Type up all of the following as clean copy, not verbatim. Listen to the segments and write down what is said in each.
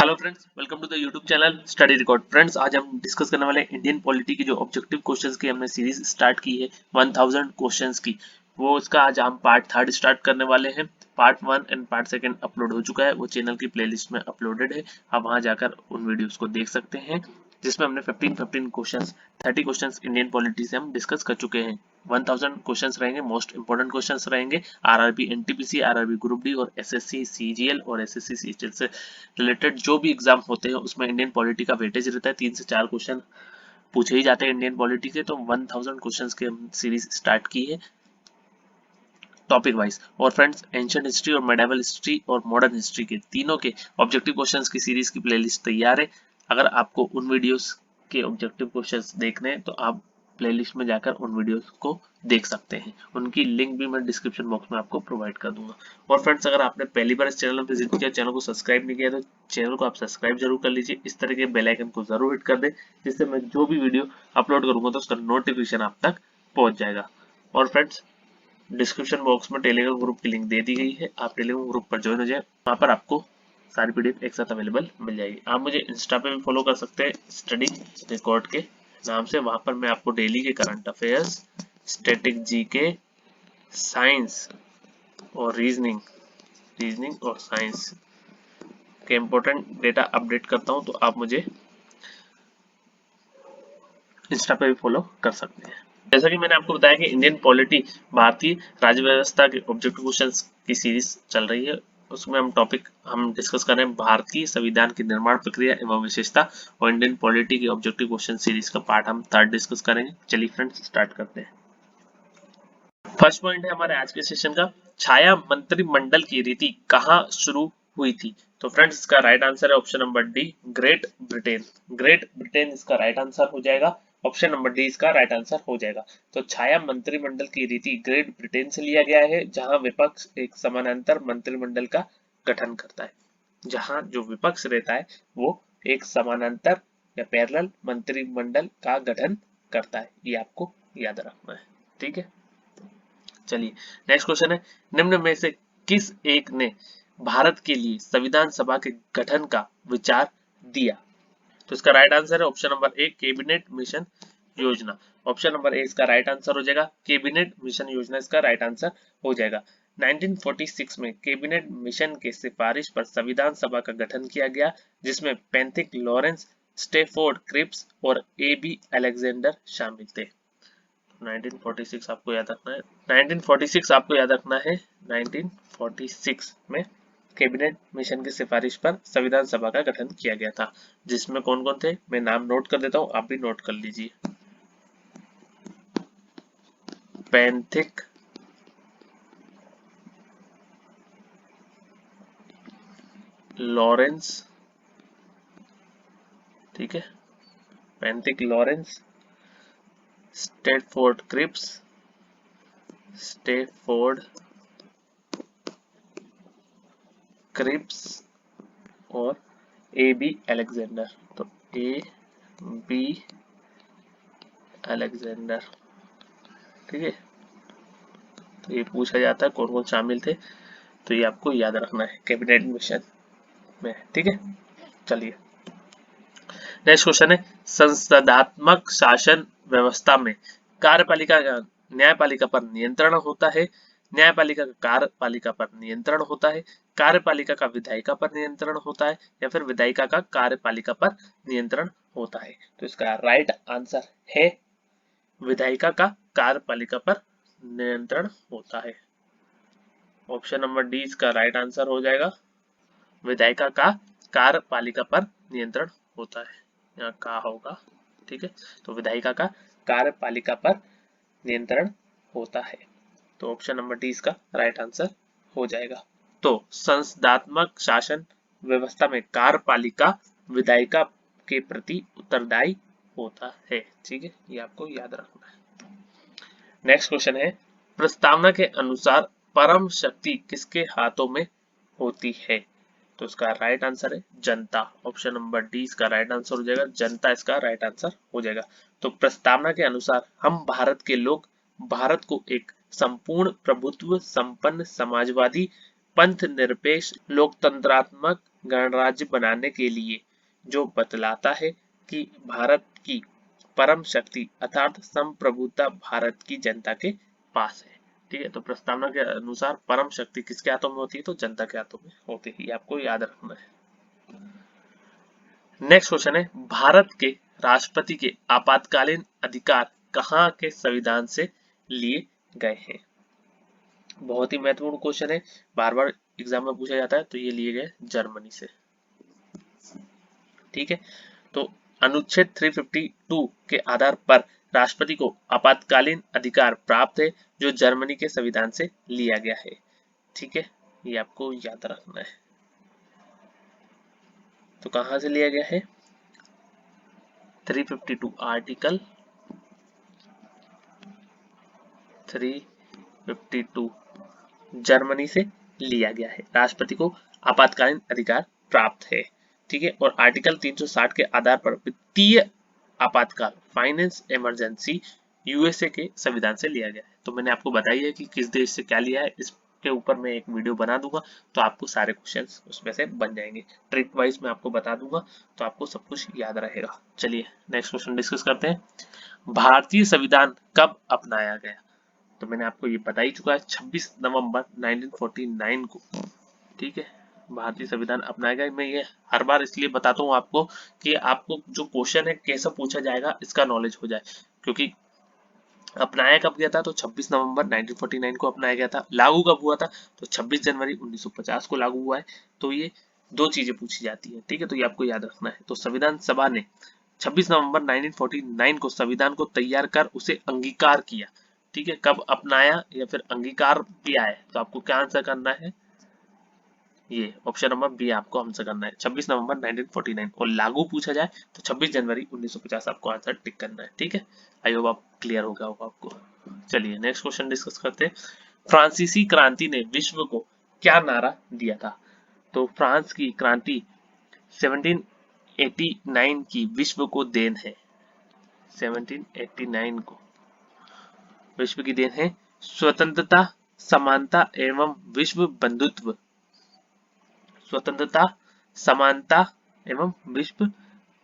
Hello friends, welcome to the YouTube channel study record. Friends, आज हम discuss करने वाले इंडियन पॉलिटी की जो ऑब्जेक्टिव क्वेश्चंस की हमने सीरीज स्टार्ट की है 1000 क्वेश्चंस की, वो उसका आज हम पार्ट 3 स्टार्ट करने वाले हैं। पार्ट 1 एंड पार्ट 2 अपलोड हो चुका है, वो चैनल की प्लेलिस्ट में अपलोडेड है। आप वहां जाकर उन वीडियोस को देख सकते हैं, जिसमें हमने 15 क्वेश्चंस 30 क्वेश्चंस इंडियन पॉलिटी से हम डिस्कस कर चुके हैं। 1000 क्वेश्चंस रहेंगे, मोस्ट इंपोर्टेंट क्वेश्चंस रहेंगे। RRB NTPC, RRB group D और एसएससी सीजीएल और एसएससी सीजीएल से रिलेटेड जो भी एग्जाम होते हैं उसमें इंडियन पॉलिटी का वेटेज रहता है। 3 से 4 क्वेश्चन पूछे ही जाते हैं इंडियन पॉलिटी के। तो 1000 क्वेश्चंस की हम सीरीज स्टार्ट की है टॉपिक वाइज। और फ्रेंड्स, एंशिएंट हिस्ट्री और मेडिवल हिस्ट्री और मॉडर्न हिस्ट्री के तीनों के ऑब्जेक्टिव क्वेश्चंस की सीरीज की प्लेलिस्ट तैयार है। अगर आपको उन वीडियोस के ऑब्जेक्टिव क्वेश्चंस देखने हैं तो आप प्लेलिस्ट में जाकर उन वीडियोस को देख सकते हैं। उनकी लिंक भी मैं डिस्क्रिप्शन बॉक्स में आपको प्रोवाइड कर दूंगा। और फ्रेंड्स, अगर आपने पहली बार इस चैनल में विजिट किया, चैनल को सब्सक्राइब नहीं किया, तो चैनल को आप सब्सक्राइब जरूर कर लीजिए। इस तरह के बेल आइकन को जरूर हिट कर दें, जिससे मैं जो भी वीडियो अपलोड करूंगा तो उसका नोटिफिकेशन आप तक पहुंच जाएगा। और फ्रेंड्स, डिस्क्रिप्शन बॉक्स में टेलीग्राम ग्रुप की लिंक दे दी गई है, आप टेलीग्राम ग्रुप पर ज्वाइन हो जाए। वहां पर आपको सारी पीडीएफ एक साथ अवेलेबल मिल जाएगी। आप मुझे इंस्टा पे भी फॉलो कर सकते हैं, स्टडी रिकॉर्ड के नाम से। वहां पर मैं आपको डेली के current affairs, static GK, science और रीजनिंग और साइंस के इंपॉर्टेंट डेटा अपडेट करता हूं। तो आप मुझे इंस्टा पे भी फॉलो कर सकते हैं। जैसा कि मैंने आपको बताया कि इंडियन पॉलिटी, भारतीय राज्य व्यवस्था के ऑब्जेक्टिव क्वेश्चंस की सीरीज चल रही है। उसमें हम डिस्कस कर रहे हैं भारतीय संविधान की निर्माण प्रक्रिया एवं विशेषता, और इंडियन पॉलिटी की ऑब्जेक्टिव क्वेश्चन सीरीज का पार्ट हम 3 डिस्कस करेंगे। चलिए फ्रेंड्स, स्टार्ट करते हैं। फर्स्ट पॉइंट है हमारे आज के सेशन का, छाया मंत्रिमंडल की रीति कहाँ शुरू हुई थी? तो फ्रेंड्स, इसका राइट आंसर है option number D, great Britain. Great Britain इसका राइट आंसर हो जाएगा। ऑप्शन नंबर डी इसका राइट आंसर हो जाएगा। तो छाया मंत्रिमंडल की रीति ग्रेट ब्रिटेन से लिया गया है, जहां विपक्ष एक समानांतर मंत्रिमंडल का गठन करता है। जहां जो विपक्ष रहता है वो एक समानांतर या पैरेलल मंत्रिमंडल का गठन करता है। ये आपको याद रखना है, ठीक है। चलिए, नेक्स्ट क्वेश्चन है, निम्न में से किस एक ने भारत के लिए संविधान सभा के गठन का विचार दिया? तो इसका राइट आंसर है option number A, cabinet mission योजना। ऑप्शन नंबर ए इसका राइट आंसर हो जाएगा। कैबिनेट मिशन योजना इसका राइट आंसर हो जाएगा। 1946 में कैबिनेट मिशन के सिफारिश पर संविधान सभा का गठन किया गया, जिसमें पैंथिक लॉरेंस, स्टेफोर्ड क्रिप्स और ए बी अलेक्जेंडर शामिल थे। 1946 आपको याद रखना है। 1946 आपको याद रखना है। 1946 में कैबिनेट मिशन की सिफारिश पर संविधान सभा का गठन किया गया था, जिसमें कौन कौन थे मैं नाम नोट कर देता हूं, आप भी नोट कर लीजिए। पैंथिक लॉरेंस, ठीक है, Pethick Lawrence, Stafford Cripps, Stafford Cripps और ए बी अलेक्जेंडर। तो ए बी अलेक्जेंडर, ठीक है। तो ये पूछा जाता है कौन कौन शामिल थे, तो ये आपको याद रखना है कैबिनेट मिशन में, ठीक है। चलिए, नेक्स्ट क्वेश्चन है, संसदात्मक शासन व्यवस्था में कार्यपालिका का न्यायपालिका पर नियंत्रण होता है, न्यायपालिका का कार्यपालिका पर नियंत्रण होता है, कार्यपालिका का विधायिका पर नियंत्रण होता है, या फिर विधायिका का कार्यपालिका पर नियंत्रण होता है? तो इसका राइट आंसर है विधायिका का कार्यपालिका पर नियंत्रण होता है। ऑप्शन नंबर डी इसका राइट आंसर हो जाएगा। विधायिका का कार्यपालिका पर नियंत्रण होता है, यहाँ कहा होगा, ठीक है। तो विधायिका का कार्यपालिका पर नियंत्रण होता है। तो ऑप्शन नंबर डी इसका राइट आंसर हो जाएगा। तो संसदात्मक शासन व्यवस्था में कार्यपालिका विधायिका के प्रति उत्तरदायी होता है, ठीक है, ये आपको याद रखना है। नेक्स्ट क्वेश्चन है, प्रस्तावना के अनुसार परम शक्ति किसके हाथों में होती है? तो इसका राइट आंसर है जनता। ऑप्शन नंबर डी इसका राइट आंसर हो जाएगा, जनता इसका राइट आंसर हो जाएगा। तो प्रस्तावना के अनुसार हम भारत के लोग भारत को एक संपूर्ण प्रभुत्व संपन्न समाजवादी पंथ निरपेक्ष लोकतंत्रात्मक गणराज्य बनाने के लिए, जो बतलाता है कि भारत की परम शक्ति अर्थात संप्रभुता भारत की जनता के पास है। ठीक है, तो प्रस्तावना के अनुसार परम शक्ति किसके हाथों में होती है? तो जनता के हाथों में होती है, ये आपको याद रखना है। नेक्स्ट क्वेश्चन है, भारत के राष्ट्रपति के आपातकालीन अधिकार कहाँ के संविधान से लिए गए हैं? बहुत ही महत्वपूर्ण क्वेश्चन है, बार बार एग्जाम में पूछा जाता है। तो ये लिए गए जर्मनी से। ठीक है, तो अनुच्छेद 352 के आधार पर राष्ट्रपति को आपातकालीन अधिकार प्राप्त है, जो जर्मनी के संविधान से लिया गया है। ठीक है, ये आपको याद रखना है। तो कहां से लिया गया है? 352 आर्टिकल 352 जर्मनी से लिया गया है। राष्ट्रपति को आपातकालीन अधिकार प्राप्त है। ठीक है, और आर्टिकल 360 के आधार पर वित्तीय आपातकाल फाइनेंस इमरजेंसी यूएसए के संविधान से लिया गया है। तो मैंने आपको बताई है कि किस देश से क्या लिया है, इसके ऊपर मैं एक वीडियो बना दूंगा, तो आपको सारे क्वेश्चंस उसमें से बन जाएंगे। ट्रिक वाइज मैं आपको बता दूंगा, तो आपको सब कुछ याद रहेगा। चलिए नेक्स्ट क्वेश्चन डिस्कस करते हैं। भारतीय संविधान कब अपनाया गया? तो मैंने आपको ये बता ही चुका है, 26 नवंबर 1949 को। ठीक है, भारतीय संविधान अपनाया गया। मैं ये हर बार इसलिए बताता हूँ आपको कि आपको जो क्वेश्चन है कैसे पूछा जाएगा इसका नॉलेज हो जाए, क्योंकि अपनाया कब गया था? तो 26 नवंबर 1949 को अपनाया गया था। लागू कब हुआ था? तो 26 जनवरी 1950 को लागू हुआ है। तो ये दो चीजें पूछी जाती है। ठीक है, तो ये आपको याद रखना है। तो संविधान सभा ने 26 नवंबर 1949 को संविधान को तैयार कर उसे अंगीकार किया। ठीक है, कब अपनाया या फिर अंगीकार किया है? तो आपको क्या आंसर करना है? ये ऑप्शन नंबर बी आपको आंसर करना है, 26 नवंबर 1949। और लागू पूछा जाए तो 26 जनवरी 1950 आपको आंसर टिक करना है। ठीक है, आई होप आप क्लियर हो गया होगा आपको। चलिए नेक्स्ट क्वेश्चन डिस्कस करते हैं। फ्रांसीसी क्रांति ने विश्व को क्या नारा दिया था? तो फ्रांस की क्रांति 1789 की विश्व को देन है। 1789 को विश्व की देन है। स्वतंत्रता, समानता एवं विश्व बंधुत्व। स्वतंत्रता, समानता एवं विश्व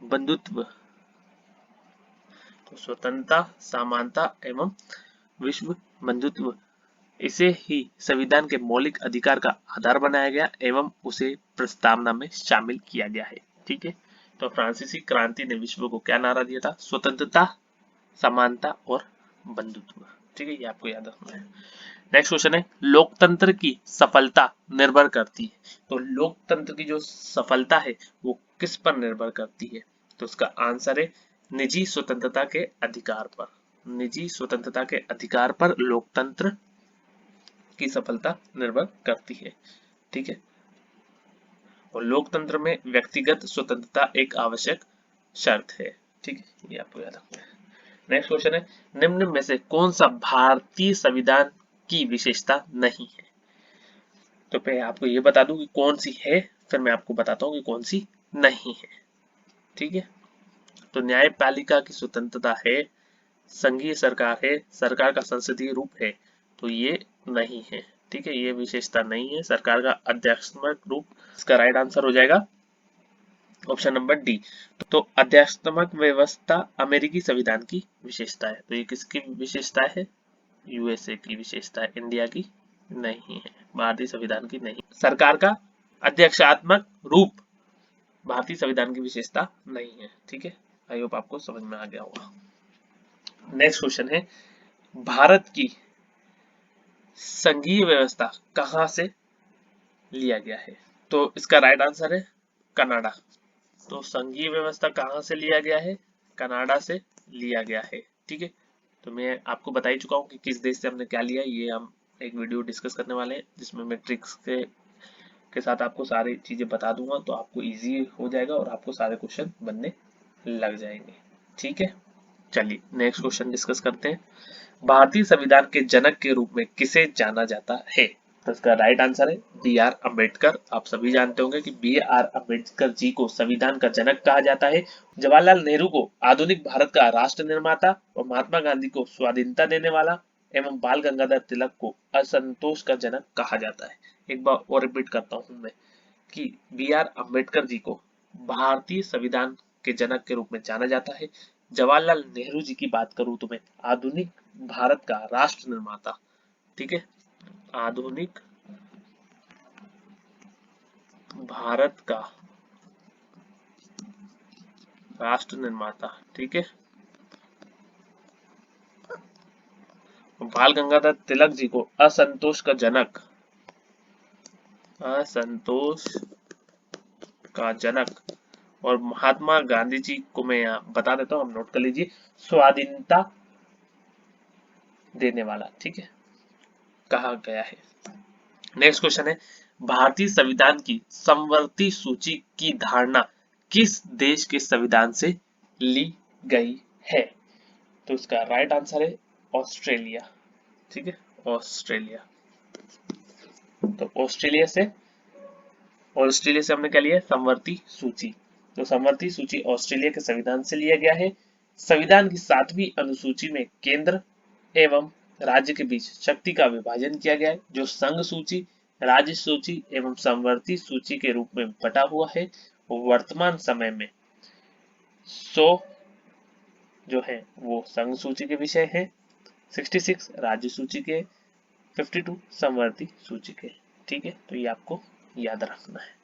बंधुत्व। तो स्वतंत्रता, समानता एवं विश्व बंधुत्व, इसे ही संविधान के मौलिक अधिकार का आधार बनाया गया एवं उसे प्रस्तावना में शामिल किया गया है। ठीक है, तो फ्रांसीसी क्रांति ने विश्व को क्या नारा दिया था? स्वतंत्रता, समानता और बंधुत्व। ठीक है, ये आपको याद रखना है। नेक्स्ट क्वेश्चन है, लोकतंत्र की सफलता निर्भर करती है। तो लोकतंत्र की जो सफलता है वो किस पर निर्भर करती है? तो उसका आंसर है निजी स्वतंत्रता के अधिकार पर। निजी स्वतंत्रता के अधिकार पर लोकतंत्र की सफलता निर्भर करती है। ठीक है, और लोकतंत्र में व्यक्तिगत स्वतंत्रता एक आवश्यक शर्त है। ठीक है, ये आपको याद रखना है। नेक्स्ट क्वेश्चन है, निम्न में से कौन सा भारतीय संविधान की विशेषता नहीं है? तो मैं आपको ये बता दूं कि कौन सी है, फिर मैं आपको बताता हूँ कि कौन सी नहीं है। ठीक है, तो न्यायपालिका की स्वतंत्रता है, संघीय सरकार है, सरकार का संसदीय रूप है, तो ये नहीं है। ठीक है, ये विशेषता नहीं है, सरकार का अध्यात्मक रूप। इसका राइट आंसर हो जाएगा ऑप्शन नंबर डी। तो अध्यात्मक व्यवस्था अमेरिकी संविधान की विशेषता है। तो ये किसकी विशेषता है? यूएसए की विशेषता है, इंडिया की नहीं है, भारतीय संविधान की नहीं। सरकार का अध्यक्षात्मक रूप भारतीय संविधान की विशेषता नहीं है। ठीक है, आई होप आपको समझ में आ गया होगा। नेक्स्ट क्वेश्चन है, भारत की संघीय व्यवस्था कहां से लिया गया है? तो इसका राइट आंसर है कनाडा। तो संघीय व्यवस्था कहां से लिया गया है? कनाडा से लिया गया है। ठीक है, तो मैं आपको बता ही चुका हूँ कि किस देश से हमने क्या लिया, ये हम एक वीडियो डिस्कस करने वाले हैं जिसमें मैं ट्रिक्स के साथ आपको सारी चीजें बता दूंगा, तो आपको इजी हो जाएगा और आपको सारे क्वेश्चन बनने लग जाएंगे। ठीक है, चलिए नेक्स्ट क्वेश्चन डिस्कस करते हैं। भारतीय संविधान के जनक के रूप में किसे जाना जाता है? तो इसका राइट आंसर है बी आर अम्बेडकर। आप सभी जानते होंगे कि बी आर अम्बेडकर जी को संविधान का जनक कहा जाता है। जवाहरलाल नेहरू को आधुनिक भारत का राष्ट्र निर्माता और महात्मा गांधी को स्वाधीनता देने वाला एवं बाल गंगाधर तिलक को असंतोष का जनक कहा जाता है। एक बार और रिपीट करता हूं मैं कि बी आर अम्बेडकर जी को भारतीय संविधान के जनक के रूप में जाना जाता है। जवाहरलाल नेहरू जी की बात करूं तो मैं आधुनिक भारत का राष्ट्र निर्माता, ठीक है, आधुनिक भारत का राष्ट्र निर्माता, ठीक है। बाल गंगाधर तिलक जी को असंतोष का जनक, असंतोष का जनक, और महात्मा गांधी जी को मैं यहाँ बता देता हूँ, हम नोट कर लीजिए, स्वाधीनता देने वाला, ठीक है, कहा गया है। नेक्स्ट क्वेश्चन है, भारतीय संविधान की समवर्ती सूची की धारणा किस देश के संविधान से ली गई है? तो इसका राइट आंसर है ऑस्ट्रेलिया, ठीक है, ऑस्ट्रेलिया। तो ऑस्ट्रेलिया से हमने क्या लिया, समवर्ती सूची। तो समवर्ती सूची ऑस्ट्रेलिया के संविधान से लिया गया है। संविधान की 7वीं अनुसूची में केंद्र एवं राज्य के बीच शक्ति का विभाजन किया गया है, जो संघ सूची, राज्य सूची एवं समवर्ती सूची के रूप में बटा हुआ है। वर्तमान समय में 100 जो है वो संघ सूची के विषय है, 66 राज्य सूची के, 52 समवर्ती सूची के, ठीक है। तो ये आपको याद रखना है।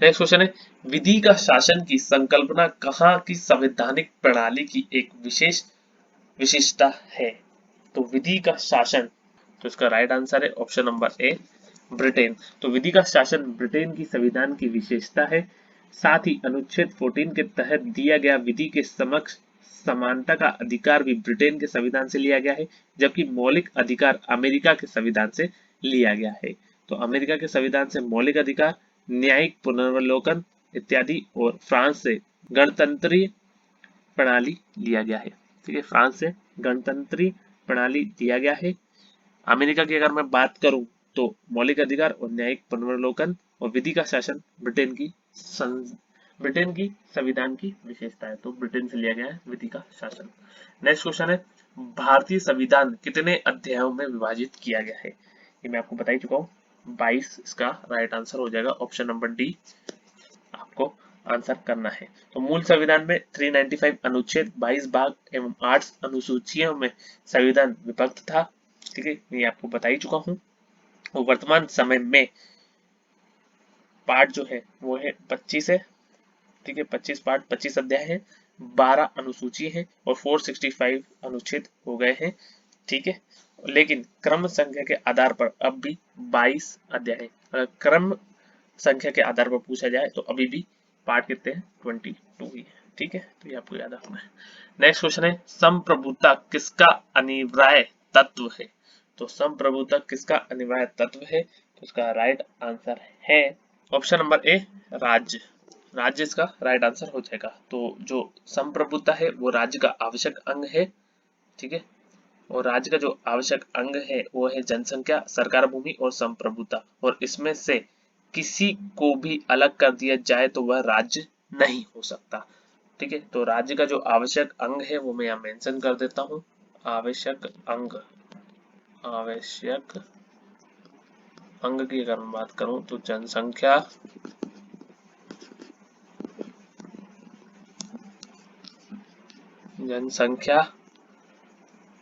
नेक्स्ट क्वेश्चन है, विधि का शासन की संकल्पना कहाँ की संवैधानिक प्रणाली की एक विशेषता है? तो विधि का शासन, तो इसका राइट आंसर है ऑप्शन नंबर ए, ब्रिटेन। तो विधि का शासन ब्रिटेन की संविधान की विशेषता है। साथ ही अनुच्छेद 14 के तहत दिया गया विधि के समक्ष समानता का अधिकार भी ब्रिटेन के संविधान से लिया गया है, जबकि मौलिक अधिकार अमेरिका के संविधान से लिया गया है। तो अमेरिका के संविधान से मौलिक अधिकार, न्यायिक पुनर्वलोकन इत्यादि, और फ्रांस से गणतंत्रीय प्रणाली लिया गया है, ठीक है, फ्रांस से गणतंत्रीय प्रणाली दिया गया है। अमेरिका की अगर मैं बात करूं तो मौलिक अधिकार और न्यायिक पुनर्वलोकन और विधि का शासन ब्रिटेन की संविधान की विशेषता है। तो ब्रिटेन से लिया गया है विधि का शासन। नेक्स्ट क्वेश्चन है, भारतीय संविधान कितने अध्यायों में विभाजित किया गया है? ये मैं आपको बता ही चुका हूँ, 22। इसका राइट आंसर हो जाएगा ऑप्शन नंबर डी, आपको आंसर करना है। तो मूल संविधान में 395 अनुच्छेद, 22 भाग एवं 8 अनुसूचियों में संविधान विभक्त था, ठीक है, ये आपको बता ही चुका हूँ। और वर्तमान समय में पार्ट जो है वो है 25 है, ठीक है, 25 पार्ट, 25 अध्याय है, 12 अनुसूची है और 465 अनुच्छेद हो गए हैं, ठीक है। लेकिन क्रम संख्या के आधार पर अब भी 22 अध्याय है। अगर क्रम संख्या के आधार पर पूछा जाए तो अभी भी पार्ट कितने हैं, 22 ही है, ठीक है। तो ये आपको याद रखना है। नेक्स्ट क्वेश्चन है, संप्रभुता किसका अनिवार्य तत्व है? तो संप्रभुता किसका अनिवार्य तत्व है? तो इसका राइट आंसर है ऑप्शन नंबर ए, राज्य इसका राइट आंसर हो जाएगा। तो जो संप्रभुता है वो राज्य का आवश्यक अंग है, ठीक है, और राज्य का जो आवश्यक अंग है वो है जनसंख्या, सरकार भूमि और संप्रभुता, और इसमें से किसी को भी अलग कर दिया जाए तो वह राज्य नहीं हो सकता, ठीक है। तो राज्य का जो आवश्यक अंग है वो मैं यहाँ मेंशन कर देता हूँ, आवश्यक अंग की अगर मैं बात करूं तो जनसंख्या,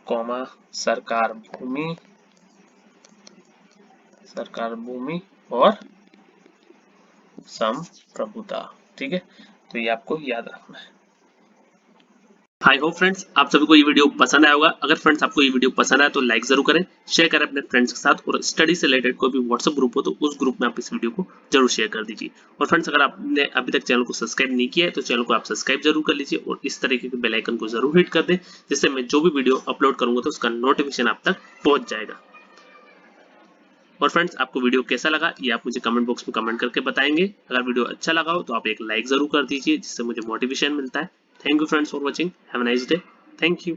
कॉमा सरकार भूमि और संप्रभुता, ठीक है। तो ये आपको याद रखना है। आई होप फ्रेंड्स आप सभी को ये वीडियो पसंद आया होगा। अगर फ्रेंड्स आपको ये वीडियो पसंद आया तो लाइक जरूर करें, शेयर करें अपने फ्रेंड्स के साथ, और स्टडी से रिलेटेड कोई भी व्हाट्सएप ग्रुप हो तो उस ग्रुप में आप इस वीडियो को जरूर शेयर कर दीजिए। और फ्रेंड्स अगर आपने अभी तक चैनल को सब्सक्राइब नहीं किया है तो चैनल को आप सब्सक्राइब जरूर कर लीजिए और इस तरीके के बेल आइकन को जरूर हिट कर दें, जिससे मैं जो भी वीडियो अपलोड करूंगा तो उसका नोटिफिकेशन आप तक पहुंच जाएगा। और फ्रेंड्स आपको वीडियो कैसा लगा ये आप मुझे कमेंट बॉक्स में कमेंट करके बताएंगे। अगर वीडियो अच्छा लगा हो तो आप एक लाइक जरूर कर दीजिए, जिससे मुझे मोटिवेशन मिलता है। Thank you friends for watching, have a nice day, thank you.